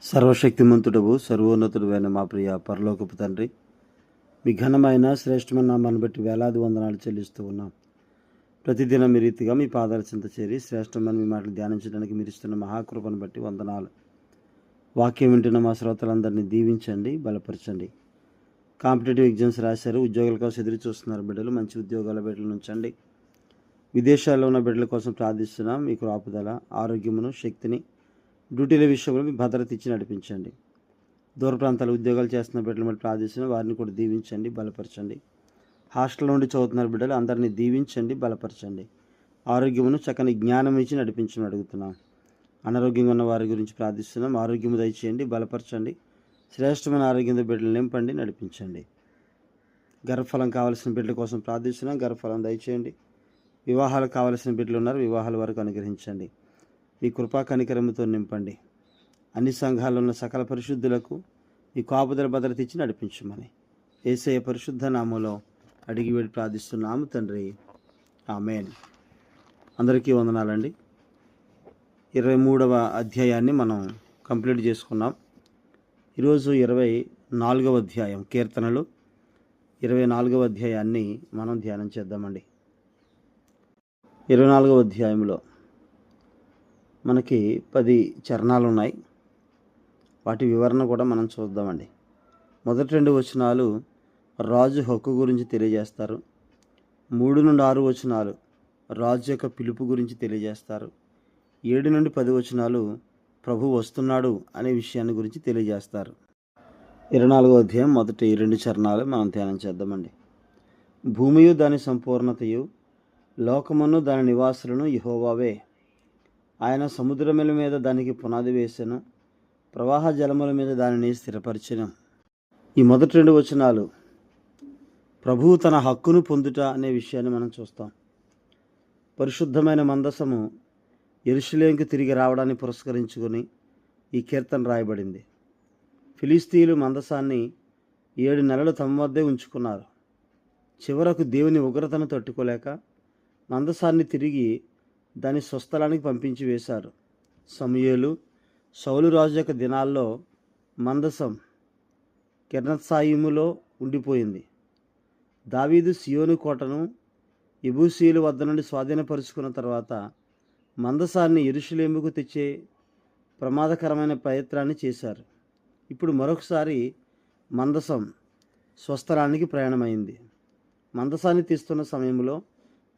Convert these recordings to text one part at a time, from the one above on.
సర్వశక్తిమంతుడవు సర్వోన్నతుడైన మా ప్రియ పరలోకపు తండ్రి, మీ ఘనమైన శ్రేష్టమైన నామాన్ని బట్టి వేలాది వందనాలు చెల్లిస్తూ ఉన్నాం. ప్రతిదినం మీ రీతిగా మీ పాదాల చింత చేరి శ్రేష్టమైన మీ మాటలు ధ్యానించడానికి మీరు ఇస్తున్న మహాకృపను బట్టి వందనాలు. వాక్యం వింటున్న మా శ్రోతలందరినీ దీవించండి, బలపరచండి. కాంపిటేటివ్ ఎగ్జామ్స్ రాశారు, ఉద్యోగాల కోసం ఎదురు చూస్తున్నారు బిడ్డలు, మంచి ఉద్యోగాల బిడ్డలు ఉంచండి. విదేశాల్లో ఉన్న బిడ్డల కోసం ప్రార్థిస్తున్నాం. మీకు ఆపుదల, ఆరోగ్యమును, శక్తిని, డ్యూటీల విషయంలో మీ భద్రత ఇచ్చి నడిపించండి. దూర ప్రాంతాలు ఉద్యోగాలు చేస్తున్న బిడ్డలు బట్టి ప్రార్థిస్తున్న వారిని కూడా దీవించండి, బలపరచండి. హాస్టల్ నుండి చదువుతున్నారు బిడ్డలు, అందరినీ దీవించండి, బలపరచండి. ఆరోగ్యమును, చక్కని జ్ఞానం ఇచ్చి నడిపించమని అడుగుతున్నాం. అనారోగ్యంగా ఉన్న వారి గురించి ప్రార్థిస్తున్నాం. ఆరోగ్యము దయచేయండి, బలపరచండి. శ్రేష్టమైన ఆరోగ్యంతో బిడ్డలు నింపండి, నడిపించండి. గర్భఫలం కావాల్సిన బిడ్డల కోసం ప్రార్థిస్తున్నాం. గర్భఫలం దయచేయండి. వివాహాలు కావాల్సిన బిడ్డలు ఉన్నారు, వివాహాల వరకు అనుగ్రహించండి. మీ కృపా కనికరముతో నింపండి. అన్ని సంఘాల్లో ఉన్న సకల పరిశుద్ధులకు మీ కాపుదల భద్రత ఇచ్చి నడిపించమని యేసయ్య పరిశుద్ధ నామములో అడిగి వేడి ప్రార్థిస్తున్నాము తండ్రి, ఆమేన్. అందరికీ వందనాలండి. 23వ అధ్యాయాన్ని మనం కంప్లీట్ చేసుకున్నాం. ఈరోజు 24వ అధ్యాయం, కీర్తనలు 24వ అధ్యాయాన్ని మనం ధ్యానం చేద్దామండి. 24వ అధ్యాయంలో మనకి 10 చరణాలు ఉన్నాయి. వాటి వివరణ కూడా మనం చూద్దామండి. మొదటి 2 వచనాలు రాజు హక్కు గురించి తెలియజేస్తారు. 3 నుండి 6 వచనాలు రాజు యొక్క పిలుపు గురించి తెలియజేస్తారు. 7 నుండి 10 వచనాలు ప్రభు వస్తున్నాడు అనే విషయాన్ని గురించి తెలియజేస్తారు. 24వ అధ్యాయం మొదటి 2 చరణాలు మనం ధ్యానం చేద్దామండి. భూమియు దాని సంపూర్ణతయు, లోకమును దాని నివాసులను యెహోవావే. ఆయన సముద్రముల మీద దానికి పునాది వేసెను, ప్రవాహ జలముల మీద దానిని స్థిరపరిచెను. ఈ మొదటి 2 వచనాలు ప్రభువు తన హక్కును పొందుట అనే విషయాన్ని మనం చూస్తాం. పరిశుద్ధమైన మందసము యెరూషలేముకు తిరిగి రావడాన్ని పురస్కరించుకొని ఈ కీర్తన రాయబడింది. ఫిలిస్తీయులు మందసాన్ని 7 నెలలు తమ వద్దే ఉంచుకున్నారు. చివరకు దేవుని ఉగ్రతను తట్టుకోలేక మందసాన్ని తిరిగి దాని స్వస్థలానికి పంపించి వేశారు. సమూయేలు, సౌలు రాజు యొక్క దినాల్లో మందసం కిర్యత్సాయిములో ఉండిపోయింది. దావీదు సియోను కోటను యెబూసీయుల వద్ద నుండి స్వాధీనపరుచుకున్న తర్వాత మందసాన్ని యెరూషలేముకు తెచ్చే ప్రమాదకరమైన ప్రయత్నాన్ని చేశారు. ఇప్పుడు మరొకసారి మందసం స్వస్థలానికి ప్రయాణమైంది. మందసాన్ని తీస్తున్న సమయంలో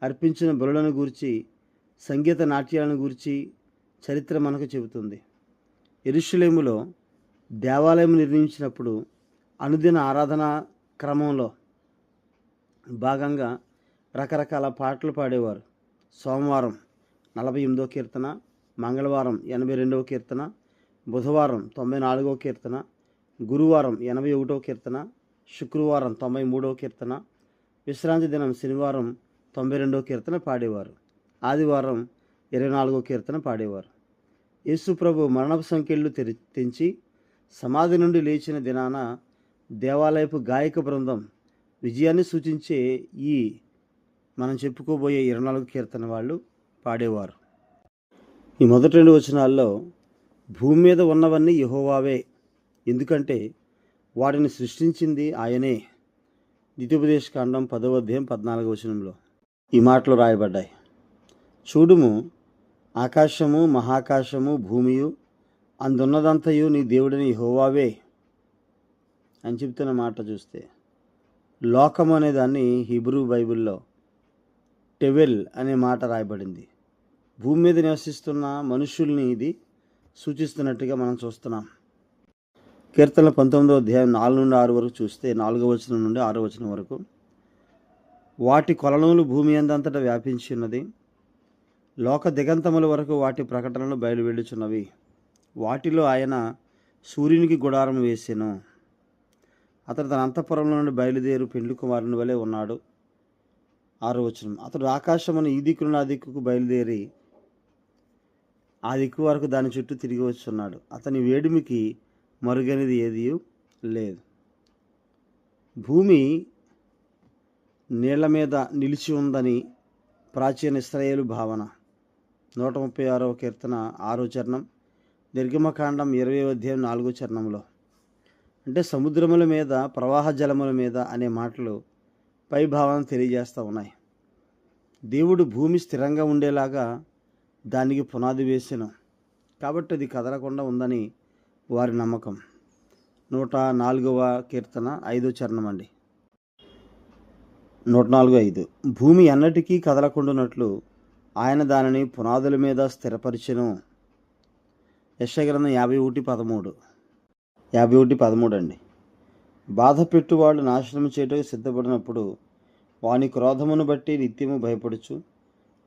అర్పించిన బలులను గూర్చి, సంగీత నాట్యాలను గూర్చి చరిత్ర మనకు చెబుతుంది. యెరూషలేములో దేవాలయం నిర్మించినప్పుడు అనుదిన ఆరాధనా క్రమంలో భాగంగా రకరకాల పాటలు పాడేవారు. సోమవారం 48వ కీర్తన, మంగళవారం 82వ కీర్తన, బుధవారం 94వ కీర్తన, గురువారం 81వ కీర్తన, శుక్రవారం 93వ కీర్తన, విశ్రాంతి దినం శనివారం 92వ కీర్తన పాడేవారు. ఆదివారం 24వ కీర్తన పాడేవారు. యేసు ప్రభు మరణపు సంకెళ్ళు తెంచి సమాధి నుండి లేచిన దినాన దేవాలయపు గాయక బృందం విజయాన్ని సూచించే ఈ మనం చెప్పుకోబోయే 24 కీర్తన వాళ్ళు పాడేవారు. ఈ మొదటి 2 వచనాల్లో భూమి మీద ఉన్నవన్నీ యెహోవావే, ఎందుకంటే వాటిని సృష్టించింది ఆయనే. ద్వితీయోపదేశకాండం 10వ అధ్యాయం 14వ వచనంలో ఈ మాటలు రాయబడ్డాయి. చూడుము, ఆకాశము, మహాకాశము, భూమియు అందున్నదంతయు నీ దేవుడిని యెహోవావే అని చెప్తున్న మాట చూస్తే, లోకం అనే దాన్ని హీబ్రూ బైబిల్లో టెవెల్ అనే మాట రాయబడింది. భూమి మీద నివసిస్తున్న మనుషుల్ని ఇది సూచిస్తున్నట్టుగా మనం చూస్తున్నాం. కీర్తనల 19వ అధ్యాయం 4 నుండి 6 వరకు చూస్తే, 4వ వచనం నుండి 6వ వచనం వరకు, వాటి కొలనులు భూమి అందంతటా వ్యాపించి ఉన్నది, లోక దిగంతముల వరకు వాటి ప్రకటనలు బయలువెళ్ళుచున్నవి. వాటిలో ఆయన సూర్యునికి గుడారం వేసెను. అతడు తన అంతఃపురంలో నుండి బయలుదేరు పెండ్లి కుమారుని వలె ఉన్నాడు. 6వ వచనం, అతడు ఆకాశమును ఈ దిక్కు నుండి ఆ దిక్కుకు బయలుదేరి ఆ దిక్కు వరకు దాని చుట్టూ తిరిగి వచ్చున్నాడు. అతని వేడిమికి మరుగైనది ఏదీ లేదు. భూమి నీళ్ల మీద నిలిచి ఉందని ప్రాచీన ఇశ్రాయేలు భావన. 136వ కీర్తన 6వ చరణం, నిర్గమకాండం 20వ అధ్యాయం 4వ చరణంలో. అంటే సముద్రముల మీద, ప్రవాహ జలముల మీద అనే మాటలు పై భావాన్ని తెలియజేస్తూ ఉన్నాయి. దేవుడు భూమి స్థిరంగా ఉండేలాగా దానికి పునాది వేసెను, కాబట్టి అది కదలకుండా ఉందని వారి నమ్మకం. 104వ కీర్తన 5వ చరణం అండి. 104:5. భూమి ఎన్నటికీ కదలకుండానట్లు ఆయన దానిని పునాదుల మీద స్థిరపరిచెను. యెషయా గ్రంథం 51:13. 51:13 అండి. బాధ పెట్టువాడు నాశనం చేయటకు సిద్ధపడినప్పుడు వాని క్రోధమును బట్టి నిత్యము భయపడుచు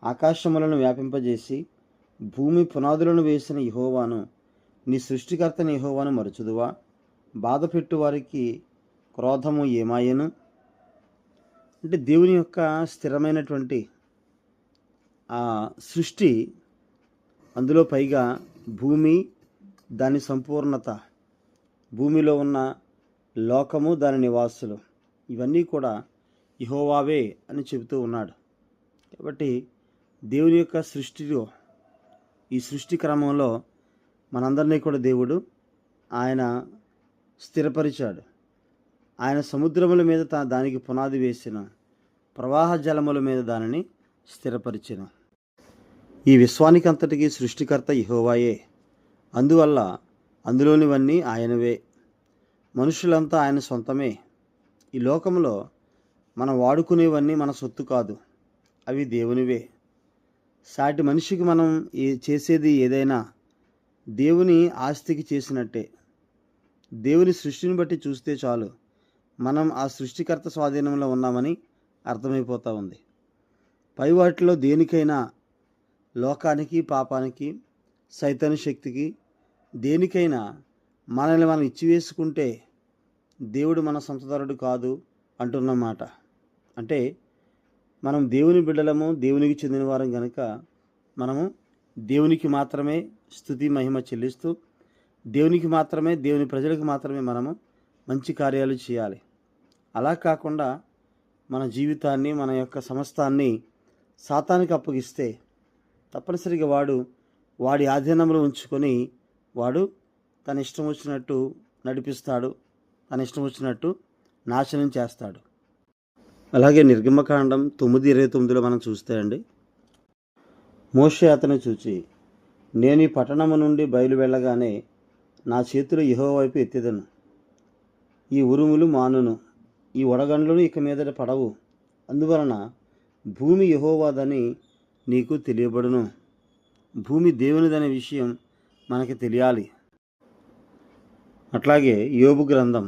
ఆకాశములను వ్యాపింపజేసి భూమి పునాదులను వేసిన యెహోవాను, నీ సృష్టికర్తని యెహోవాను మరచుదువా? బాధ పెట్టువారికి క్రోధము ఏమాయెను? అంటే దేవుని యొక్క స్థిరమైనటువంటి ఆ సృష్టి, అందులో పైగా భూమి, దాని సంపూర్ణత, భూమిలో ఉన్న లోకము, దాని నివాసులు, ఇవన్నీ కూడా యెహోవావే అని చెబుతూ ఉన్నాడు. కాబట్టి దేవుని యొక్క సృష్టిలో, ఈ సృష్టి క్రమంలో మనందరినీ కూడా దేవుడు ఆయన స్థిరపరిచాడు. ఆయన సముద్రముల మీద దానికి పునాది వేసిన, ప్రవాహ జలముల మీద దానిని స్థిరపరిచిన. ఈ విశ్వానికి అంతటికీ సృష్టికర్త యెహోవాయే. అందువల్ల అందులోనివన్నీ ఆయనవే. మనుషులంతా ఆయన సొంతమే. ఈ లోకంలో మనం వాడుకునేవన్నీ మన సొత్తు కాదు, అవి దేవునివే. సాటి మనిషికి మనం చేసేది ఏదైనా దేవుని ఆస్తికి చేసినట్టే. దేవుని సృష్టిని బట్టి చూస్తే చాలు, మనం ఆ సృష్టికర్త స్వాధీనంలో ఉన్నామని అర్థమైపోతూ ఉంది. పై వాటిలో దేనికైనా, లోకానికి, పాపానికి, సైతాను శక్తికి, దేనికైనా మనల్ని మనం ఇచ్చివేసుకుంటే దేవుడు మన సొంతదారుడు కాదు అంటున్నమాట. అంటే మనం దేవుని బిడ్డలము, దేవునికి చెందిన వారం కనుక మనము దేవునికి మాత్రమే స్తుతి మహిమ చెల్లిస్తూ, దేవునికి మాత్రమే, దేవుని ప్రజలకు మాత్రమే మనము మంచి కార్యాలు చేయాలి. అలా కాకుండా మన జీవితాన్ని, మన యొక్క సమస్తాన్ని సాతానికి అప్పగిస్తే తప్పనిసరిగా వాడి ఆధీనంలో ఉంచుకొని వాడు తన ఇష్టం వచ్చినట్టు నడిపిస్తాడు, తన ఇష్టం వచ్చినట్టు నాశనం చేస్తాడు. అలాగే నిర్గమకాండం 9:29లో మనం చూస్తే అండి, మోషే అతను చూచి, నేను ఈ పట్టణము నుండి బయలు వెళ్ళగానే నా చేతులు యెహోవా వైపు ఎత్తెదను. ఈ ఉరుములు మానును, ఈ వడగండ్లను ఇక మీదట పడవు. అందువలన భూమి యెహోవాదని నీకు తెలియబడును. భూమి దేవునిదనే విషయం మనకి తెలియాలి. అట్లాగే యోబు గ్రంథం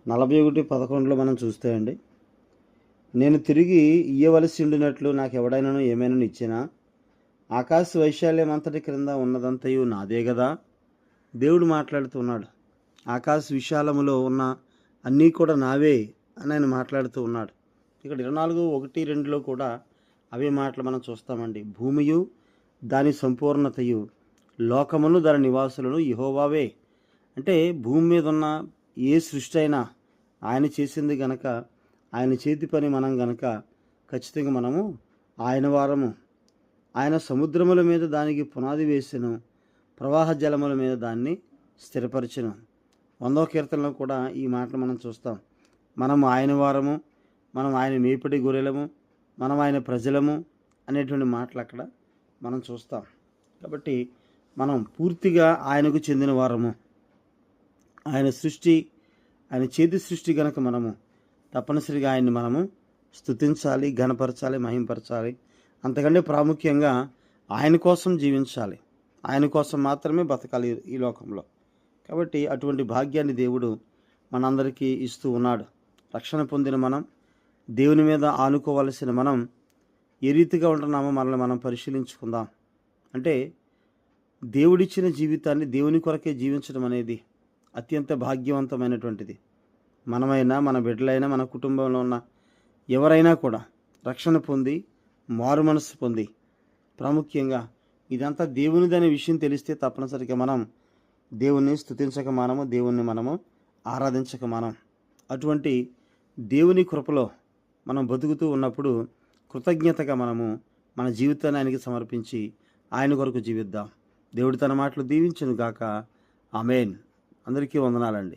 41:11లో మనం చూస్తే అండి, నేను తిరిగి ఇయ్యవలసి ఉండినట్లు నాకు ఎవడైనాను ఏమైనా ఇచ్చినా ఆకాశ వైశాల్యం అంతటి క్రింద ఉన్నదంతయు నాదే కదా. దేవుడు మాట్లాడుతున్నాడు. ఆకాశ విశాలములో ఉన్న అన్నీ కూడా నావే అని ఆయన మాట్లాడుతూ ఉన్నాడు. ఇక్కడ 24:1-2లో కూడా అవే మాటలు మనం చూస్తామండి. భూమియు దాని సంపూర్ణతయు, లోకమును దాని నివాసులను యెహోవావే. అంటే భూమి మీద ఉన్న ఏ సృష్టి అయినా ఆయన చేసింది గనక, ఆయన చేతి పని మనం గనక ఖచ్చితంగా మనము ఆయన వారము. ఆయన సముద్రముల మీద దానికి పునాది వేసెను, ప్రవాహ జలముల మీద దాన్ని స్థిరపరిచెను. 100వ కీర్తనలో కూడా ఈ మాటలు మనం చూస్తాం. మనము ఆయన వారము, మనం ఆయన మేపడి గొర్రెలము, మనం ఆయన ప్రజలము అనేటువంటి మాటలు అక్కడ మనం చూస్తాం. కాబట్టి మనం పూర్తిగా ఆయనకు చెందిన వారము. ఆయన సృష్టి, ఆయన చేతి సృష్టి గనక మనము తప్పనిసరిగా ఆయన్ని మనము స్తుతించాలి, ఘనపరచాలి, మహింపరచాలి. అంతకంటే ప్రాముఖ్యంగా ఆయన కోసం జీవించాలి, ఆయన కోసం మాత్రమే బతకాలి ఈ లోకంలో. కాబట్టి అటువంటి భాగ్యాన్ని దేవుడు మనందరికీ ఇస్తూ ఉన్నాడు. రక్షణ పొందిన మనం, దేవుని మీద ఆనుకోవలసిన మనం ఏ రీతిగా ఉంటున్నామో మనల్ని మనం పరిశీలించుకుందాం. అంటే దేవుడిచ్చిన జీవితాన్ని దేవుని కొరకే జీవించడం అనేది అత్యంత భాగ్యవంతమైనటువంటిది. మనమైనా, మన బిడ్డలైనా, మన కుటుంబంలో ఉన్న ఎవరైనా కూడా రక్షణ పొంది, మారు మనసు పొంది, ప్రాముఖ్యంగా ఇదంతా దేవునిదనే విషయం తెలిస్తే తప్పనిసరిగా మనం దేవుణ్ణి స్తుతించక మానము, దేవుణ్ణి మనము ఆరాధించక మానం. అటువంటి దేవుని కృపలో మనం బతుకుతూ ఉన్నప్పుడు కృతజ్ఞతగా మనము మన జీవితాన్ని ఆయనకి సమర్పించి ఆయన కొరకు జీవిద్దాం. దేవుడు తన మాటలు దీవించును గాక. ఆమేన్. అందరికీ వందనాలండి.